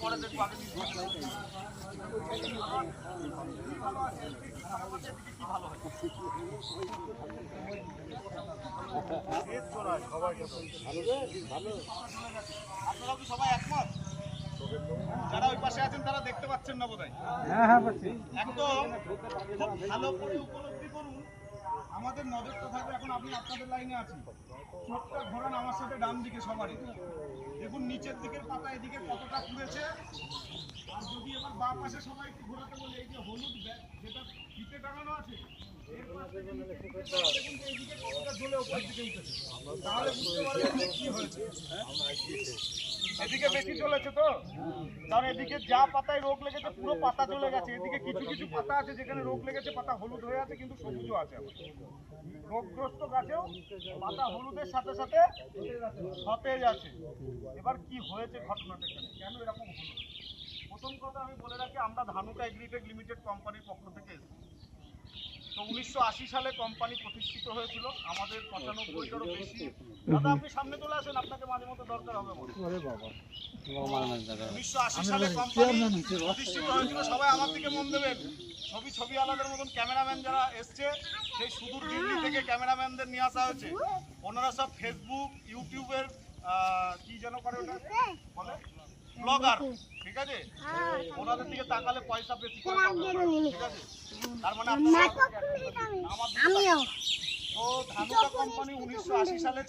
পরে দেখবো আগে ভালো হয় আপনারা কি সবাই একমত? যারা ওই পাশে আছেন তারা দেখতে পাচ্ছেন না বোধহয়? একদম খুব ভালো করে উপলব্ধি করুন। আমাদের নজরটা থাকবে এখন আমি আপনাদের লাইনে আছি, চোখটা ঘোরান আমার সাথে ডান দিকে সবারই। দেখুন নিচের দিকের পাতা এদিকে কতটা পুড়েছে, আর যদি এবার বাঁ পাশে সবাই একটু ঘোরাতে বলি, এই যে হলুদ যেটা ফিতে টাঙানো আছে এদিকে বেশি চলেছে তো, কারণ এদিকে যা পাতায় রোগ লেগেছে পুরো পাতা চলে গেছে। এদিকে কিছু কিছু পাতা আছে যেখানে রোগ লেগেছে, পাতা হলুদ হয়ে আছে কিন্তু সবুজও আছে। রোগগ্রস্ত গাছেও পাতা হলুদের সাথে সাথে সতেজ আছে। এবার কি হয়েছে ঘটনাটা, কেন এরকম হলো? প্রথম কথা আমি বলে রাখি, আমরা ধানুকা এগ্রিটেক লিমিটেড কোম্পানির পক্ষ থেকে এসেছি। তো 1980 সালে কোম্পানি প্রতিষ্ঠিত হয়েছিল। আমাদের 95টারও বেশি। দাদা আপনি সামনে চলে আসেন, আপনাকে মাঝে মধ্যে দরকার হবে। 1980 সালে কোম্পানি প্রতিষ্ঠিত হয়েছিল। সবাই আমার দিকে মন দেবেন। ছবি আলাদার মতন ক্যামেরাম্যান যারা এসছে, সেই সুদূর দিল্লি থেকে ক্যামেরাম্যানদের নিয়ে আসা হয়েছে। ওনারা সব ফেসবুক ইউটিউবের কি যেন করে ওটা বলে ব্লগার, ঠিক আছে? ওনাদের দিকে তাকালে পয়সা বেশি করে পাবে, ঠিক আছে? তার মানে তো ধানুকা কোম্পানি 1980 সালে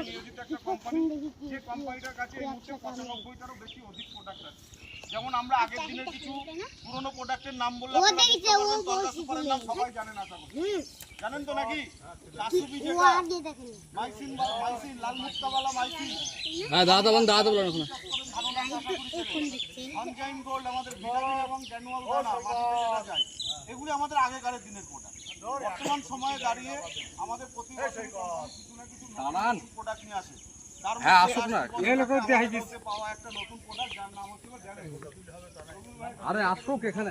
নিয়োজিত একটা কোম্পানি। যে কোম্পানিটার কাছে এই মুহূর্তে 95টারও বেশি অধিক প্রোডাক্ট আছে। যেমন আমরা আগের দিনের কিছু পুরনো প্রোডাক্টের নাম বললাম, সুপারের নাম সবাই জানেন, আশা করি জানেন তো নাকি? মাইসিন, লাল মুক্তাওয়ালা মাইসিন, হ্যাঁ দাদা বলেন এখন সানশাইন গোল্ড, আমাদের ভিটামিন এবং গ্র্যানুয়াল দানা মাটিতে যায়, এগুলি আমাদের আগেকারের দিনের প্রোডাক্ট। বর্তমান সময়ে দাঁড়িয়ে আমাদের প্রতি বছর কিছু না কিছু প্রোডাক্ট নিয়ে আসে। পাওয়া একটা নতুন প্রোডাক্ট যার নাম হচ্ছে আরে আসুক এখানে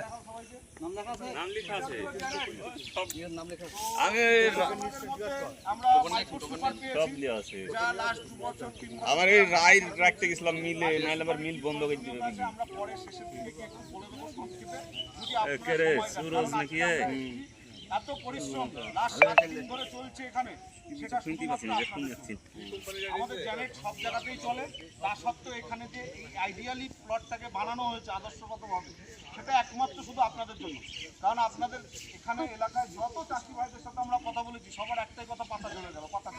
আমার এই রায় রাখতে গেছিলাম মিলে, নাইলে আবার মিল বন্ধ করে দিবে। সুরজ নাকি এত পরিশ্রম লাস্ট 7 দিন ধরে চলছে এখানে, সেটা আমাদের জানেন সব জায়গাতেই চলে। তা সত্ত্বেও এখানে যে আইডিয়ালি প্লটটাকে বানানো হয়েছে আদর্শগতভাবে, সেটা একমাত্র শুধু আপনাদের জন্য। কারণ আপনাদের এখানে এলাকায় যত চাষি ভাইদের সাথে আমরা কথা বলেছি, সবার একটাই কথা, পাতা জ্বলে গেল, পাতা